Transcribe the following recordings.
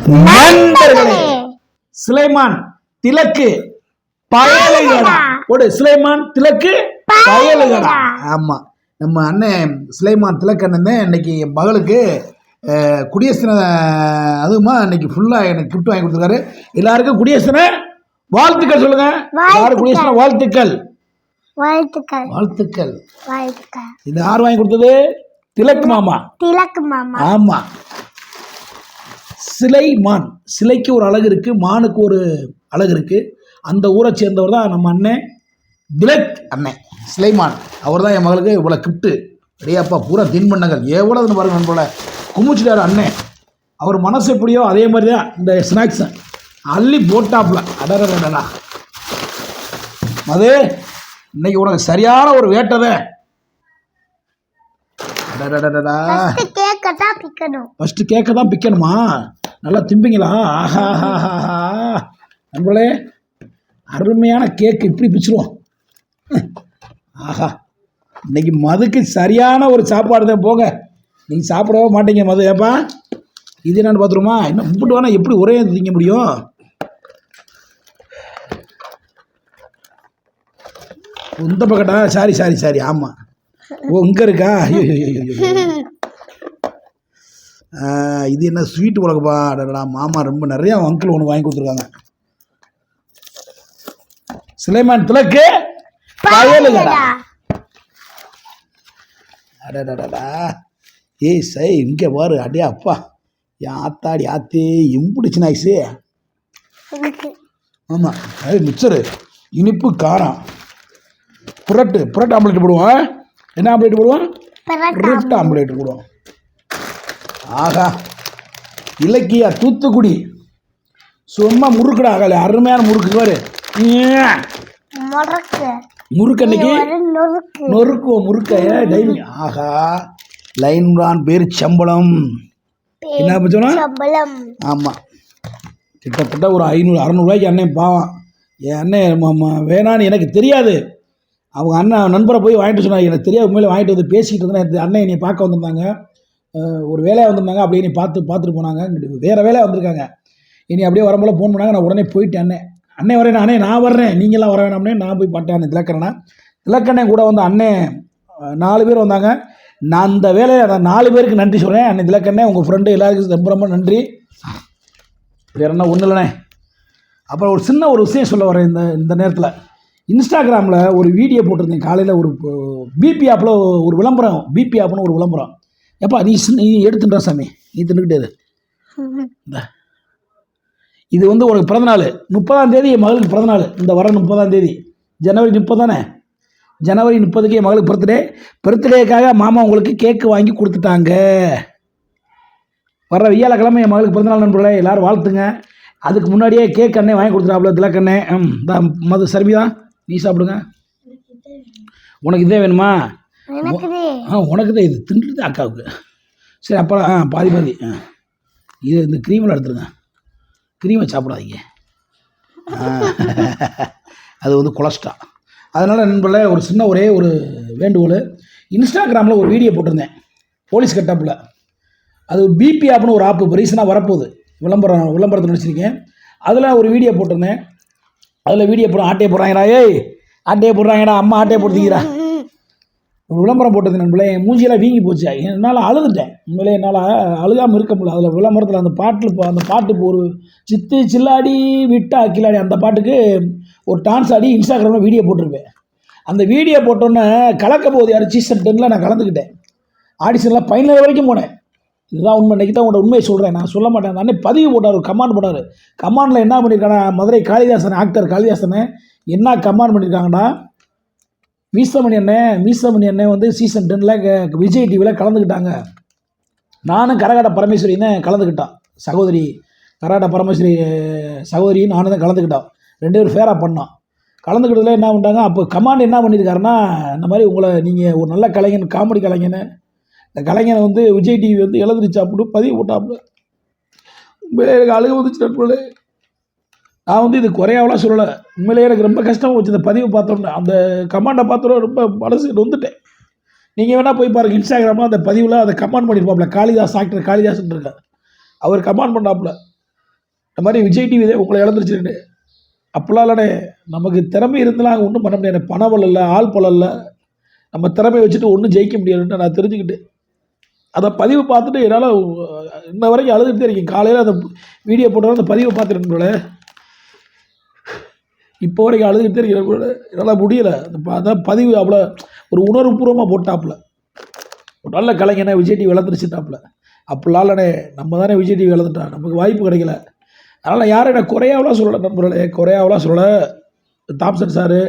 நண்பர்களே, சுலைமான் திலக்கு பயலுகடா. ஒரு சுலைமான் திலக்கு பயலுகடா. ஆமா, நம்ம அண்ணன் சுலைமான் திலக்கு அண்ணன் இன்னைக்கு என் மகளுக்கு குடியரசு அதுமா இன்னைக்கு ஃபுல்லா எனக்கு கிஃப்ட் வாங்கி கொடுத்துருக்காரு. எல்லாருக்கும் குடியரசு வாழ்த்துக்கள் சொல்லுங்க. எல்லாரும் குடியரசு வாழ்த்துக்கள். வாழ்த்துக்கள் வாழ்த்துக்கள். வாழ்த்துக்கள். இது யார் வாங்கி கொடுத்தது? திலக்கு மாமா. திலக்கு மாமா. ஆமா, சுலைமான். சிலைக்கு ஒரு அழகு இருக்கு, மானுக்கு ஒரு அழகு இருக்கு. அந்த ஊரை சேர்ந்தவர் தான் நம்ம அண்ணன் திலக் அண்ணன் சுலைமான். அவர் தான் என் மகளுக்கு இவ்வளோ கிஃப்ட்டு ரெடியாப்பா. பூரா தின்பண்டங்கள் எவ்வளோன்னு பாருங்க. நண்போல குமிச்சிட்டாரு அண்ணன். அவர் மனசு எப்படியோ அதே மாதிரி தான் இந்த ஸ்நாக்ஸை அள்ளி போட்டாப்ல. அடடா அது இன்னைக்கு உனக்கு சரியான ஒரு வேட்டதை. ஃபர்ஸ்ட் கேக்க தான் பிக்கணுமா? நல்லா திம்பிங்களா? நண்பர்களே, அருமையான கேக்கு இப்படி பிச்சிருவோம். ஆஹா, இன்னைக்கு மதுக்கு சரியான ஒரு சாப்பாடு தான். போங்க, நீங்கள் சாப்பிடவே மாட்டீங்க மது. ஏப்பா இது என்னன்னு பார்த்துருமா? இன்னும் கும்பிட்டு வேணா எப்படி ஒரே திங்க முடியும்? இந்த பக்கட்டா? Sorry sorry sorry. ஆமாம், ஓ இங்கே இருக்கா? இது என்ன ஸ்வீட் உலகப்பா. மாமா ரொம்ப நிறையா அங்கிள் ஒன்று வாங்கி கொடுத்துருக்காங்க. சுலைமான் திலக்கு பயலுகடா. அடடடா, ஏய் சை இங்கே பாரு. அடே அப்பா, என் ஆத்தாடி ஆத்தே எம்பிடிச்சு நாய்ஸு. ஆமாம், அது மிக்சரு, இனிப்பு, காரம், புரட்டு ஆம்லேட் போடுவோம். என்ன ஆம்லேட் போடுவோம்? புரட்டு ஆம்லேட் போடுவோம். ஆகா, இலக்கியா தூத்துக்குடி சும்மா முறுக்குடா. ஆகல அருமையான முறுக்கு பாரு. முறுக்கு அன்னைக்கு நொறுக்குவோம் முறுக்க டைமி. ஆகா, லைன் தான் பேர் சம்பளம். என்ன சொன்னா? ஆமாம், கிட்டத்தட்ட ஒரு 500-600 ரூபாய்க்கு அண்ணன் பாவம். என் அண்ணன் வேணான்னு எனக்கு தெரியாது. அவங்க அண்ணன் நண்பரை போய் வாங்கிட்டு சொன்னாங்க. எனக்கு தெரியாது, உண்மையில வாங்கிட்டு வந்து பேசிக்கிட்டு இருந்தேன். அண்ணன் என்னை பார்க்க வந்திருந்தாங்க, ஒரு வேலையாக வந்திருந்தாங்க. அப்படியே என்னை பார்த்துட்டு போனாங்க. வேறு வேலையாக வந்திருக்காங்க. இனி அப்படியே வரும்போது ஃபோன் பண்ணாங்க. நான் உடனே போயிட்டேன். அண்ணன் வரேன், அண்ணே நான் வர்றேன், நீங்களாம் வர வேணாம்னே. நான் போய் பார்த்தேன். அண்ணன் திலக்கண்ணன் கூட வந்து அண்ணன் 4 பேர் வந்தாங்க. நான் அந்த வேலையை அந்த 4 பேருக்கு நன்றி சொல்கிறேன். அண்ணன் திலக்கண்ணே, உங்கள் ஃப்ரெண்டு எல்லாருக்கும் ரொம்ப ரொம்ப நன்றி. வேறு என்ன ஒன்றும் இல்லைண்ணே. அப்புறம் ஒரு சின்ன ஒரு விஷயம் சொல்ல வரேன். இந்த நேரத்தில் இன்ஸ்டாகிராமில் ஒரு வீடியோ போட்டிருந்தேன். காலையில் ஒரு பிபி ஆப்பில் ஒரு விளம்பரம். பிபி ஆப்னு ஒரு விளம்பரம். எப்பா நீ எடுத்துட்டா சாமி, நீ தின்னுக்கிட்டே. இது வந்து உனக்கு பிறந்தநாள் 30ஆம் தேதி என் மகளுக்கு பிறந்தநாள். இந்த வர 30ஆம் தேதி ஜனவரி 30 தானே? ஜனவரி 30க்கு என் மகளுக்கு பர்த்டேக்காக மாமா உங்களுக்கு கேக்கு வாங்கி கொடுத்துட்டாங்க. வர வியாழக்கிழமை என் மகளுக்கு பிறந்தநாள். நண்பர்களே, எல்லோரும் வாழ்த்துங்க. அதுக்கு முன்னாடியே கேக் அண்ணே வாங்கி கொடுத்துட்டாப்புல திலக்கண்ணே. மது சர்மிதா, நீ சாப்பிடுங்க. உனக்கு இதே வேணுமா? உனக்கு தான் இது தின்னுட்டு அக்காவுக்கு. சரி, அப்புறம் பாதி இது இந்த க்ரீமில் எடுத்துருங்க. க்ரீமை சாப்பிடாதீங்க, அது வந்து கொலஸ்ட்ரால். அதனால் நண்பர்களே, ஒரு சின்ன ஒரே ஒரு வேண்டுகோள். இன்ஸ்டாகிராமில் ஒரு வீடியோ போட்டிருந்தேன், போலீஸ் கட்டப்பில். அது பிபி ஆப்னு ஒரு ஆப் இப்போ ரீசனாக வரப்போகுது. விளம்பரத்தை நினச்சிருக்கேன். அதில் ஒரு வீடியோ போட்டிருந்தேன். அதில் வீடியோ ஆட்டையை போடுறாங்கடா. ஏய் ஆட்டையை போடுறாங்கடா, அம்மா ஆட்டையை போட்டுக்கிறா. ஒரு விளம்பரம் போட்டது நண்பர்களே, என் மூஞ்சியெல்லாம் வீங்கி போச்சு. என்னால் அழுதுட்டேன். உண்மையிலே என்னால் அழுகாமல் இருக்க முடியல. அதில் விளம்பரத்தில் அந்த பாட்டு இப்போ ஒரு சித்து சில்லாடி விட்டா கில்லாடி அந்த பாட்டுக்கு ஒரு டான்ஸ் ஆடி இன்ஸ்டாகிராமில் வீடியோ போட்டிருப்பேன். அந்த வீடியோ போட்டோன்னே கலக்க போகுது யார் சீசன் 10ல் நான் கலந்துக்கிட்டேன். ஆடிஷனில் ஃபைனல் வரைக்கும் போனேன். இதுதான் உண்மை. இன்றைக்கி தான் உங்கள்கிட்ட உண்மையை சொல்கிறேன், நான் சொல்ல மாட்டேன். அந்த அண்ணன் பதிவு போட்டார், ஒரு கமாண்ட் போட்டார். கமாண்டில் என்ன பண்ணியிருக்காங்க, மதுரை காளிதாசன் ஆக்டர் காளிதாசனை என்ன கமாண்ட் பண்ணியிருக்காங்கடா, மீசமணி அண்ணன் வந்து சீசன் 10ல் விஜய் டிவியில் கலந்துக்கிட்டாங்க. நானும் கரகாட்ட பரமேஸ்வரி தான் கலந்துக்கிட்டான். சகோதரி கரகாட்ட பரமேஸ்வரி சகோதரி நானும் தான் கலந்துக்கிட்டோம். 2 பேரும் ஃபேராக பண்ணோம். கலந்துக்கிட்டதில் என்ன பண்ணிட்டாங்க, அப்போ கமாண்ட் என்ன பண்ணியிருக்காருன்னா, இந்த மாதிரி உங்களை நீங்கள் ஒரு நல்ல கலைஞன், காமெடி கலைஞனை, இந்த கலைஞனை வந்து விஜய் டிவி வந்து எழுதிருச்சு அப்படின்னு பதிவு போட்டாப்புல. எனக்கு அழுக வந்துச்சு நண்பர்களே. நான் வந்து இது குறையாவெலாம் சொல்லலை, உண்மையிலேயே எனக்கு ரொம்ப கஷ்டமாக வச்சு இந்த பதிவை பார்த்தோம்னா. அந்த கமாண்டை பார்த்தோன்னா ரொம்ப மனசு வந்துட்டேன். நீங்கள் வேணால் போய் பாருங்கள், இன்ஸ்டாகிராமில் அந்த பதிவில் அதை கமெண்ட் பண்ணியிருப்பாப்புல. காளிதாஸ் ஆக்டர் காளிதாஸ்ன்னு இருக்கார், அவர் கமெண்ட் பண்ணாப்புல. இந்த மாதிரி விஜய் டிவி இதே உங்களை இழந்துருச்சுன்னு அப்போல்லாம் இல்லைண்ணே. நமக்கு திறமை இருந்தாலும் ஒன்றும் பண்ண முடியாது. பண பலம் இல்லை, ஆள் பலம் இல்லை. நம்ம திறமையை வச்சுட்டு ஒன்றும் ஜெயிக்க முடியாதுன்னு நான் தெரிஞ்சுக்கிட்டு அதை பதிவு பார்த்துட்டு என்னால் இன்ன வரைக்கும் அழுதுகிட்டே இருக்கேன். காலையில் அந்த வீடியோ போட்டாலும் அந்த பதிவை பார்த்துட்டு போல இப்போ வரைக்கும் அழுதுகிட்டே இருக்கேன். என்னால் முடியலை. அதான் பதிவு அவ்வளோ ஒரு உணர்வுபூர்வமாக போட்டாப்புல. ஒரு நல்ல கலைஞனே விஜய் டிவி இழந்துருச்சுட்டாப்புல. அப்படிலாம் இல்லைண்ணே, நம்ம தானே விஜய் டிவி இழந்துட்டான், நமக்கு வாய்ப்பு கிடைக்கல. அதனால் யாரும் என்ன குறையாவெலாம் சொல்லலை நண்பர்களே, குறையாவெலாம் சொல்லலை. Thomson sir,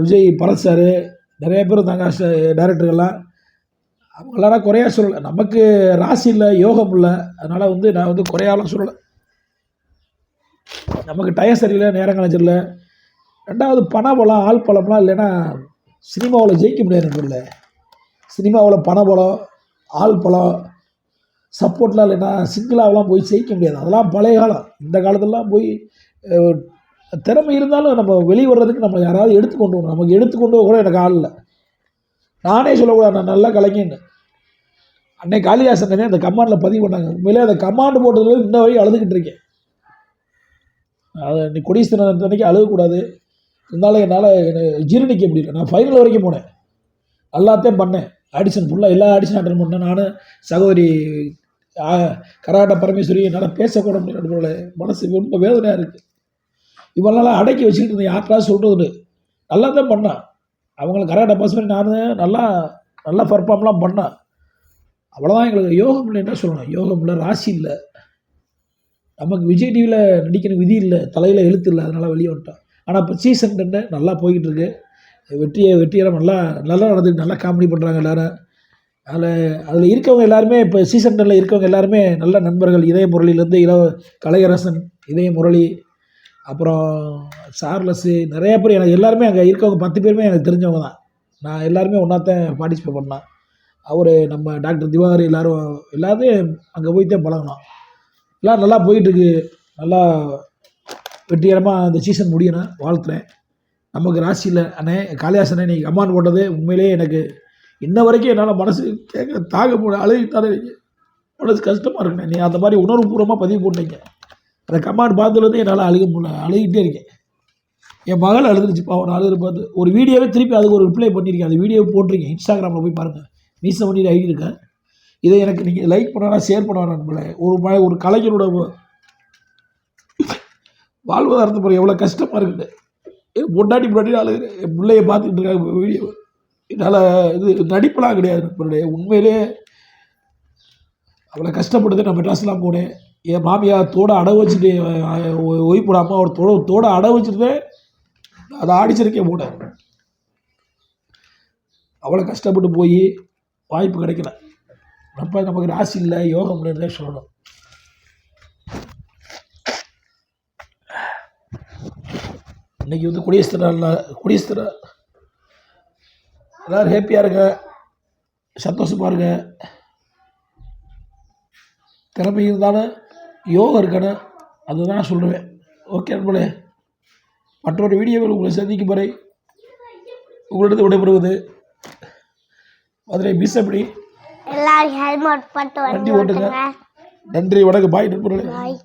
Vijay Bharath sir, நிறைய பேர் இருந்தாங்க டைரக்டர்கள்லாம். அவங்களாம் குறையா சொல்லலை. நமக்கு ராசி இல்லை, யோகம் இல்லை. அதனால் வந்து நான் வந்து குறையாவெலாம் சொல்லலை. நமக்கு டயம் சரியில்லை, நேரம் கழிச்சிடல. ரெண்டாவது பணபலம், ஆள் பலம்லாம் இல்லைன்னா சினிமாவில் ஜெயிக்க முடியாது நண்பர்களே. சினிமாவில் பணபலம், ஆள் பலம், சப்போர்ட்லாம் இல்லைன்னா சிங்கிளாகலாம் போய் ஜெயிக்க முடியாது. அதெல்லாம் பழைய காலம். இந்த காலத்துலலாம் போய் திறமை இருந்தாலும் நம்ம வெளியே வர்றதுக்கு நம்ம யாராவது எடுத்துக்கொண்டு வரணும். நமக்கு எடுத்துக்கொண்டு கூட எனக்கு ஆள் இல்லை. நானே சொல்லக்கூடாது நான் நல்லா கலைஞன்னு. அன்னைக்கு காளிதாசன் அந்த கமாண்டில் பதிவு பண்ணாங்க. உண்மையிலே அந்த கமாண்டு போட்டதுல இன்ன வரைக்கும் அழுதுகிட்டு இருக்கேன். அதை நீ கொடிஸ்தன அன்றைக்கி அழுகக்கூடாது. இருந்தாலும் என்னால் ஜீரணிக்க முடியல. நான் ஃபைனல் வரைக்கும் போனேன், எல்லாத்தையும் பண்ணேன். ஆடிஷன் ஃபுல்லாக எல்லா ஆடிஷன் அட்டன் பண்ணேன். நான் சகோதரி கராட்ட பரமேஸ்வரி என்னால் பேசக்கூட முடியல. மனசு ரொம்ப வேதனையாக இருக்குது. இவெல்லாம் அடக்கி வச்சுக்கிட்டு இருந்தேன். யார்ட்டாவது சொல்கிறது நல்லா தான் பண்ணான். அவங்கள கராட்ட பரமேஸ்வரி நான் நல்லா பர்ஃபார்ம்லாம் பண்ணேன். அவ்வளோதான். எங்களுக்கு யோகம் இல்லை என்ன சொல்லணும். யோகம் இல்லை, ராசி இல்லை. நமக்கு விஜய் டிவியில் நடிக்கணும் விதி இல்லை, தலையில் எழுத்து இல்லை. அதனால் வெளியே வந்துட்டோம். ஆனால் இப்போ சீசன் 2 நல்லா போய்கிட்டு இருக்கு. வெற்றியெல்லாம் நல்லா நடந்துட்டு நல்லா காமெடி பண்ணுறாங்க எல்லோரும். அதில் இருக்கவங்க எல்லாருமே இப்போ சீசன் 2 இருக்கவங்க எல்லாருமே நல்ல நண்பர்கள். இதய முரளிலேருந்து கலையரசன், இதய முரளி, அப்புறம் சார்லஸு, நிறைய பேர் எனக்கு எல்லாருமே அங்கே இருக்கவங்க 10 பேருமே எனக்கு தெரிஞ்சவங்க தான். நான் எல்லாருமே ஒன்றாத்தான் பார்ட்டிசிபேட் பண்ணேன். அவர் நம்ம டாக்டர் திவாகர் எல்லாருமே அங்கே போய் தான் பழகணும். எல்லாம் நல்லா போயிட்டுருக்கு. நல்லா வெற்றிகரமாக அந்த சீசன் முடியணும் வாழ்த்துறேன். நமக்கு ராசி இல்லை அண்ணே. காளிதாசனே நீங்கள் கமாண்ட் போட்டது உண்மையிலேயே எனக்கு இன்ன வரைக்கும் என்னால் மனசு கேட்க தாங்க முடியல. அழுகிட்டாலே மனசு கஷ்டமாக இருக்குண்ணே. நீ அந்த மாதிரி உணர்வுபூர்வமாக பதிவு போட்டீங்க. அந்த கமாண்ட் பார்த்ததுலேருந்து என்னால் அழுக முடியல, அழுகிட்டே இருக்கேன். என் மகள் அழுதுருச்சு பாவம். நான் அழுது பார்த்து ஒரு வீடியோவே திருப்பி அதுக்கு ஒரு ரிப்ளை பண்ணியிருக்கேன். அந்த வீடியோவை போட்டிருக்கேன். இன்ஸ்டாகிராமில் போய் பாருங்கள். மீச பண்ணிட்டு ஐடி இருக்கேன். இதை எனக்கு நீங்கள் லைக் பண்ணா ஷேர் பண்ண நண்பர்களே. ஒரு கலைஞரோட வாழ்வாதாரத்தை போகிற எவ்வளோ கஷ்டமாக இருக்குது. முன்னாடி அழுகிறேன். என் பிள்ளைய பார்த்துக்கிட்டு இருக்காங்க வீடியோ. என்னால் இது நடிப்பெல்லாம் கிடையாது நண்பர்களே. உண்மையிலே அவ்வளோ கஷ்டப்பட்டு நான் மெட்ராஸ்லாம் போனேன். என் மாமியார் தோட அடை வச்சுட்டு ஒய்ஃபோட அம்மா ஒரு தோட அடை வச்சுட்டு அதை ஆடிச்சிருக்கேன் போனேன். அவ்வளோ கஷ்டப்பட்டு போய் வாய்ப்பு கிடைக்கல. அப்போ நமக்கு ராசி இல்லை, யோகம் இல்லைன்னு சொல்லணும். இன்றைக்கி வந்து குடியரசு எல்லோரும் ஹேப்பியாக இருங்க, சந்தோஷமாக இருங்க. திறமை இருந்தாலும் யோகம் இருக்கணும். அதுதான் நான் சொல்லுவேன். ஓகே நண்பர்களே, மற்றொரு வீடியோவில் உங்களை சந்திக்கும் வரை உங்களிடத்து விடைபெறுவது மதுரை பிசப்படி. எல்லாரும் ஹெல்மெட் போட்டு வண்டி ஓட்டுங்க. நன்றி, வணக்கம், பாய் நண்பர்களே. பாய்.